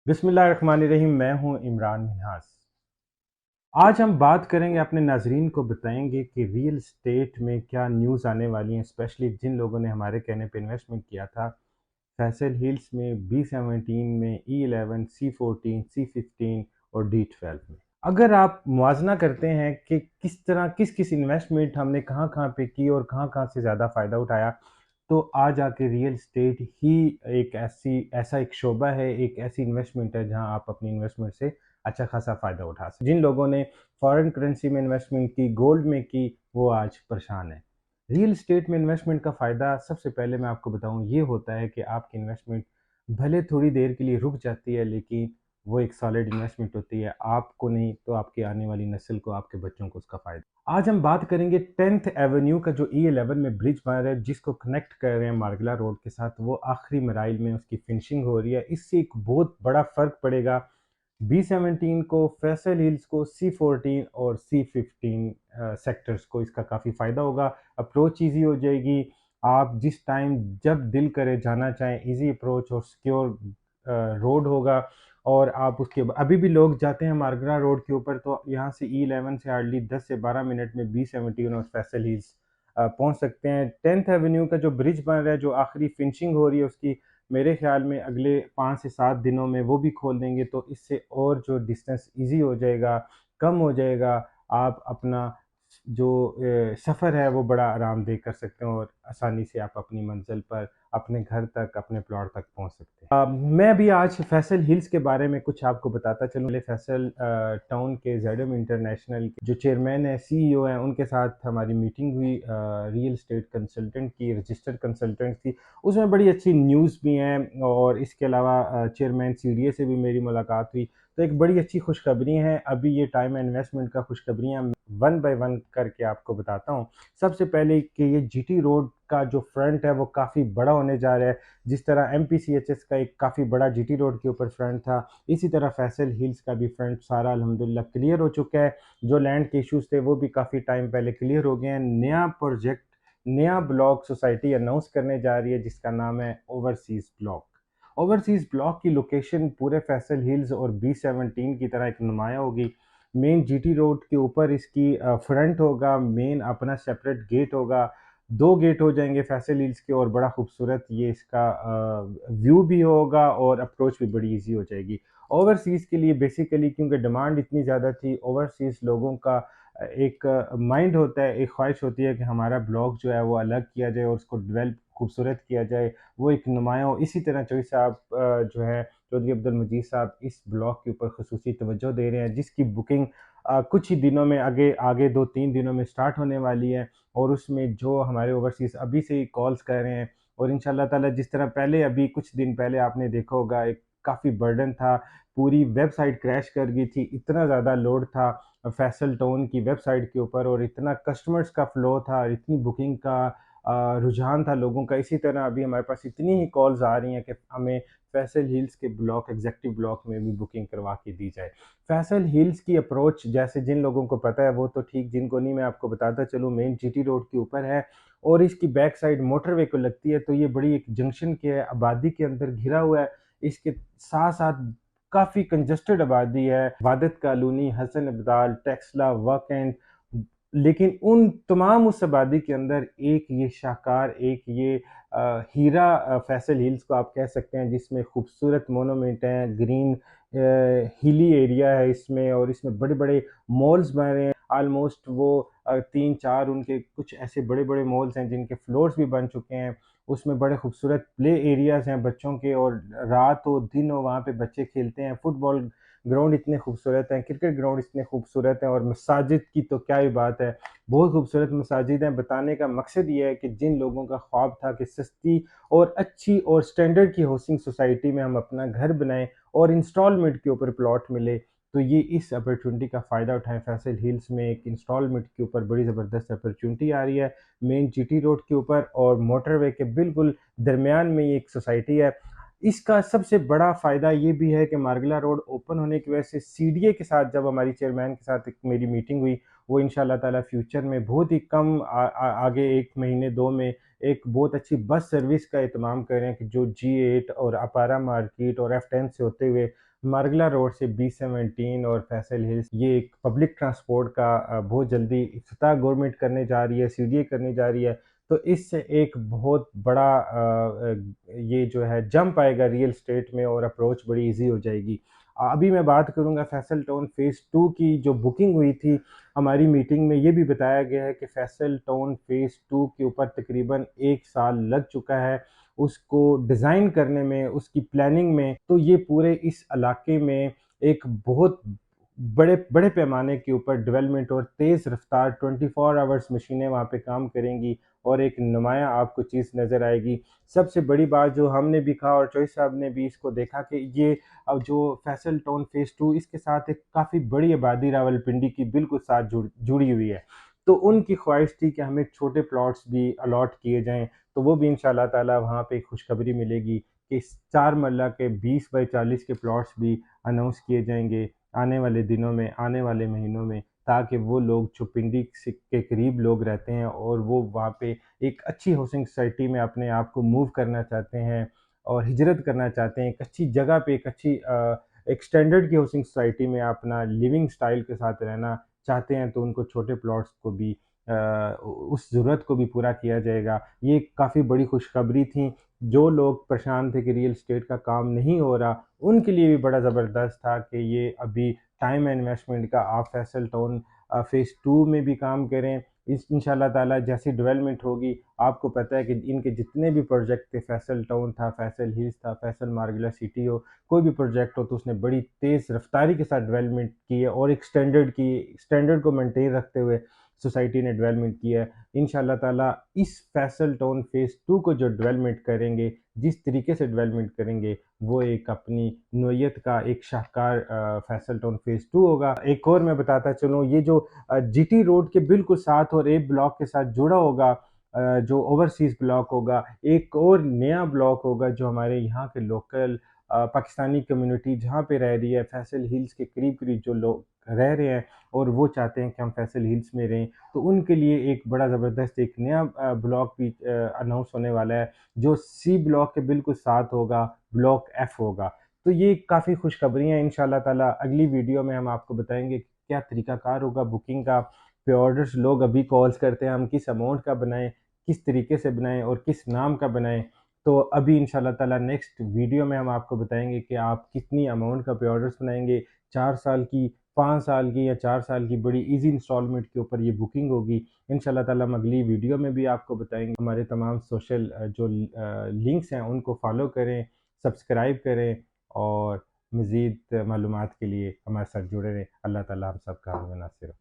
बिस्मिल्लाहिर्रहमानिर्रहीम। मैं हूं इमरान मिन्हास। आज हम बात करेंगे, अपने नाजरीन को बताएंगे कि रियल स्टेट में क्या न्यूज़ आने वाली हैं, स्पेशली जिन लोगों ने हमारे कहने पे इन्वेस्टमेंट किया था फैसल हिल्स में, B17 में, E11, C14, C15 और D12 में। अगर आप मुआजना करते हैं कि किस तरह किस किस इन्वेस्टमेंट हमने कहाँ कहाँ पे की और कहाँ कहाँ से ज़्यादा फ़ायदा उठाया, तो आज आके रियल स्टेट ही एक ऐसा एक शोबा है, एक ऐसी इन्वेस्टमेंट है जहां आप अपनी इन्वेस्टमेंट से अच्छा खासा फ़ायदा उठा सकते। जिन लोगों ने फॉरेन करेंसी में इन्वेस्टमेंट की, गोल्ड में की, वो आज परेशान है। रियल एस्टेट में इन्वेस्टमेंट का फ़ायदा सबसे पहले मैं आपको बताऊं ये होता है कि आपकी इन्वेस्टमेंट भले थोड़ी देर के लिए रुक जाती है, लेकिन वो एक सॉलिड इन्वेस्टमेंट होती है। आपको नहीं तो आपकी आने वाली नस्ल को, आपके बच्चों को उसका फ़ायदा। आज हम बात करेंगे 10th एवेन्यू का, जो E11 में ब्रिज बन रहा है जिसको कनेक्ट कर रहे हैं मार्गला रोड के साथ। वो आखिरी मराइल में उसकी फिनिशिंग हो रही है। इससे एक बहुत बड़ा फ़र्क पड़ेगा B17 को, फैसल हिल्स को, C14 और C15 सेक्टर्स को। इसका काफ़ी फ़ायदा होगा। अप्रोच ईजी हो जाएगी। आप जिस टाइम जब दिल करे जाना चाहें, इजी अप्रोच और सिक्योर रोड होगा। और आप उसके अभी भी लोग जाते हैं मारगरा रोड के ऊपर, तो यहाँ से E11 से हार्डली 10 से 12 मिनट में B17 और फैसल हिल्स पहुँच सकते हैं। 10th एवेन्यू का जो ब्रिज बन रहा है, जो आखिरी फिनिशिंग हो रही है उसकी, मेरे ख्याल में अगले 5 से 7 दिनों में वो भी खोल देंगे, तो इससे और जो डिस्टेंस ईज़ी हो जाएगा, कम हो जाएगा। आप अपना जो सफ़र है वो बड़ा आरामदेह कर सकते हैं और आसानी से आप अपनी मंज़िल पर, अपने घर तक, अपने प्लॉट तक पहुंच सकते हैं। मैं भी आज फैसल हिल्स के बारे में कुछ आपको बताता चलूँ। पहले फैसल टाउन के ZM इंटरनेशनल के जो चेयरमैन है, CEO हैं, उनके साथ हमारी मीटिंग हुई, रियल स्टेट कंसल्टेंट की, रजिस्टर्ड कंसल्टेंट की। उसमें बड़ी अच्छी न्यूज़ भी हैं और इसके अलावा चेयरमैन CDA से भी मेरी मुलाकात हुई। तो एक बड़ी अच्छी खुशखबरी है। अभी ये टाइम इन्वेस्टमेंट का खुशखबरियाँ वन बाय वन करके आपको बताता हूँ। सबसे पहले कि ये GT रोड का जो फ्रंट है वो काफ़ी बड़ा होने जा रहा है। जिस तरह MPCHS का एक काफ़ी बड़ा GT रोड के ऊपर फ्रंट था, इसी तरह फैसल हिल्स का भी फ्रंट सारा अल्हम्दुलिल्लाह क्लियर हो चुका है। जो लैंड के इश्यूज थे वो भी काफ़ी टाइम पहले क्लियर हो गए हैं। नया प्रोजेक्ट, नया ब्लॉक सोसाइटी अनाउंस करने जा रही है जिसका नाम है ओवरसीज़ ब्लॉक। ओवरसीज़ ब्लॉक की लोकेशन पूरे फैसल हिल्स और B17 की तरह एक नुमाया होगी। मेन GT रोड के ऊपर इसकी फ्रंट होगा, मेन अपना सेपरेट गेट होगा। 2 गेट हो जाएंगे फैसल हिल्स के, और बड़ा खूबसूरत ये इसका व्यू भी होगा और अप्रोच भी बड़ी इजी हो जाएगी। ओवरसीज़ के लिए बेसिकली क्योंकि डिमांड इतनी ज़्यादा थी, ओवरसीज़ लोगों का एक माइंड होता है, एक ख्वाहिश होती है कि हमारा ब्लॉग जो है वो अलग किया जाए और उसको डेवलप खूबसूरत किया जाए, वो एक नुमाया हो। इसी तरह चौधरी साहब जो है चौधरी अब्दुल मजीद साहब इस ब्लॉग के ऊपर खसूसी तवज्जो दे रहे हैं, जिसकी बुकिंग कुछ ही दिनों में, आगे आगे 2-3 दिनों में स्टार्ट होने वाली है। और उसमें जो हमारे ओवरसीज़ अभी से ही कॉल्स कर रहे हैं, और इंशाल्लाह ताला जिस तरह पहले अभी कुछ दिन पहले आपने देखा होगा एक काफ़ी बर्डन था, पूरी वेबसाइट क्रैश कर गई थी, इतना ज़्यादा लोड था फैसल टाउन की वेबसाइट के ऊपर, और इतना कस्टमर्स का फ़्लो था, इतनी बुकिंग का रुझान था लोगों का। इसी तरह अभी हमारे पास इतनी ही कॉल्स आ रही हैं कि हमें फैसल हिल्स के ब्लॉक, एग्जेक्टिव ब्लॉक में भी बुकिंग करवा के दी जाए। फैसल हिल्स की अप्रोच जैसे जिन लोगों को पता है वो तो ठीक, जिनको नहीं मैं आपको बताता चलूँ, मेन GT रोड के ऊपर है और इसकी बैक साइड मोटरवे को लगती है। तो ये बड़ी एक जंक्शन के आबादी के अंदर घिरा हुआ है। इसके साथ साथ काफ़ी कंजस्टेड आबादी है, वादत कॉलोनी, हसन अब्दाल, टेक्सला, वर्क एंड। लेकिन उन तमाम उस आबादी के अंदर एक ये शाहकार, एक ये हीरा फैसल हिल्स को आप कह सकते हैं, जिसमें खूबसूरत मोनूमेंट हैं, ग्रीन हिली एरिया है इसमें, और इसमें बड़े बड़े मॉल्स बन रहे हैं। आलमोस्ट वो 3-4 उनके कुछ ऐसे बड़े बड़े मॉल्स हैं जिनके फ्लोर्स भी बन चुके हैं। उसमें बड़े खूबसूरत प्ले एरियाज़ हैं बच्चों के, और रात हो दिन हो वहाँ पे बच्चे खेलते हैं। फुटबॉल ग्राउंड इतने खूबसूरत हैं, क्रिकेट ग्राउंड इतने खूबसूरत हैं, और मसाजिद की तो क्या ही बात है, बहुत खूबसूरत मसाजिद हैं। बताने का मकसद ये है कि जिन लोगों का ख्वाब था कि सस्ती और अच्छी और स्टैंडर्ड की हाउसिंग सोसाइटी में हम अपना घर बनाएं और इंस्टॉलमेंट के ऊपर प्लॉट मिले, तो ये इस अपॉर्चुनिटी का फ़ायदा उठाएं। फैसल हिल्स में एक इंस्टॉलमेंट के ऊपर बड़ी ज़बरदस्त अपॉर्चुनिटी आ रही है, मेन GT रोड के ऊपर और मोटरवे के बिल्कुल दरमियान में ये एक सोसाइटी है। इसका सबसे बड़ा फ़ायदा ये भी है कि मार्गला रोड ओपन होने की वजह से CDA के साथ, जब हमारी चेयरमैन के साथ एक मेरी मीटिंग हुई, वो इंशाल्लाह ताला फ्यूचर में बहुत ही कम आगे 1 महीने 2 में एक बहुत अच्छी बस सर्विस का एहतमाम कर रहे हैं कि जो G8 और अपारा मार्केट और F10 से होते हुए मारगला रोड से B17 और फैसल हिल्स, ये एक पब्लिक ट्रांसपोर्ट का बहुत जल्दी इफ्तिताह गवर्नमेंट करने जा रही है, सीडीए करने जा रही है। तो इससे एक बहुत बड़ा ये जो है जंप आएगा रियल एस्टेट में और अप्रोच बड़ी ईज़ी हो जाएगी। अभी मैं बात करूँगा फैसल टाउन फ़ेज़ 2 की जो बुकिंग हुई थी, हमारी मीटिंग में ये भी बताया गया है कि फैसल टाउन फ़ेज़ 2 के ऊपर तकरीबन 1 साल लग चुका है, उसको डिज़ाइन करने में, उसकी प्लानिंग में। तो ये पूरे इस इलाके में एक बहुत बड़े बड़े पैमाने के ऊपर डेवलपमेंट और तेज़ रफ़्तार 24 आवर्स मशीनें वहाँ पे काम करेंगी और एक नुमायाँ आपको चीज़ नज़र आएगी। सबसे बड़ी बात जो हमने भी कहा और चॉइस साहब ने भी इसको देखा कि ये अब जो फैसल टाउन फ़ेज़ 2 इसके साथ एक काफ़ी बड़ी आबादी रावलपिंडी की बिल्कुल साथ जुड़ी हुई है। तो उनकी ख्वाहिश थी कि हमें छोटे प्लॉट्स भी अलॉट किए जाएँ, तो वो भी इंशाअल्लाह ताला वहाँ पे खुशखबरी मिलेगी कि 4 मरला के 20 बाई 40 के प्लॉट्स भी अनाउंस किए जाएँगे आने वाले दिनों में, आने वाले महीनों में, ताकि वो लोग जो पिंडी के करीब लोग रहते हैं और वो वहाँ पे एक अच्छी हाउसिंग सोसाइटी में अपने आप को मूव करना चाहते हैं और हिजरत करना चाहते हैं, एक अच्छी जगह पे एक स्टैंडर्ड की हाउसिंग सोसाइटी में अपना लिविंग स्टाइल के साथ रहना चाहते हैं, तो उनको छोटे प्लॉट्स को भी उस ज़रूरत को भी पूरा किया जाएगा। ये काफ़ी बड़ी खुशखबरी थी। जो लोग परेशान थे कि रियल एस्टेट का काम नहीं हो रहा, उनके लिए भी बड़ा ज़बरदस्त था कि ये अभी टाइम है इन्वेस्टमेंट का। आप फैसल टाउन फ़ेज़ 2 में भी काम करें। इंशाअल्लाह ताला जैसी डेवलपमेंट होगी, आपको पता है कि इनके जितने भी प्रोजेक्ट थे, फैसल टाउन था, फैसल हिल्स था, फैसल मार्गला सिटी हो, कोई भी प्रोजेक्ट हो तो उसने बड़ी तेज़ रफ्तारी के साथ डेवलपमेंट की है और एक स्टैंडर्ड को मेंटेन रखते हुए सोसाइटी ने डेवलपमेंट की है। इंशाअल्लाह ताला इस फैसल टाउन फ़ेज़ 2 को जो डेवलपमेंट करेंगे, जिस तरीके से डेवलपमेंट करेंगे, वो एक अपनी नोयत का एक शाहकार फैसल टाउन फ़ेज़ 2 होगा। एक और मैं बताता चलूँ, ये जो जीटी रोड के बिल्कुल साथ और ए ब्लॉक के साथ जुड़ा होगा, जो ओवरसीज़ ब्लॉक होगा, एक और नया ब्लॉक होगा जो हमारे यहाँ के लोकल पाकिस्तानी कम्युनिटी जहाँ पे रह रही है, फैसल हिल्स के करीब-करीब जो लोग रह रहे हैं और वो चाहते हैं कि हम फैसल हिल्स में रहें, तो उनके लिए एक बड़ा ज़बरदस्त एक नया ब्लॉक भी अनाउंस होने वाला है, जो सी ब्लॉक के बिल्कुल साथ होगा, ब्लॉक एफ होगा। तो ये काफ़ी खुशखबरी हैं। इंशाअल्लाह ताला अगली वीडियो में हम आपको बताएँगे क्या तरीक़ाकार होगा बुकिंग का। प्री-ऑर्डर्स लोग अभी कॉल्स करते हैं, हम किस अमाउंट का बनाएँ, किस तरीके से बनाएँ और किस नाम का बनाएँ। तो अभी इंशाअल्लाह ताला नेक्स्ट वीडियो में हम आपको बताएँगे कि आप कितनी अमाउंट का प्री-ऑर्डर्स बनाएँगे, 4 साल की, 5 साल की या 4 साल की बड़ी ईज़ी इंस्टॉलमेंट के ऊपर ये बुकिंग होगी। इंशाअल्लाह ताला हम अगली वीडियो में भी आपको बताएँगे। हमारे तमाम सोशल लिंक्स हैं उनको फ़ॉलो करें, सब्सक्राइब करें और मज़ीद मालूमात के लिए हमारे साथ जुड़े रहें। अल्लाह ताला हम सबका हामी व नासिर हो।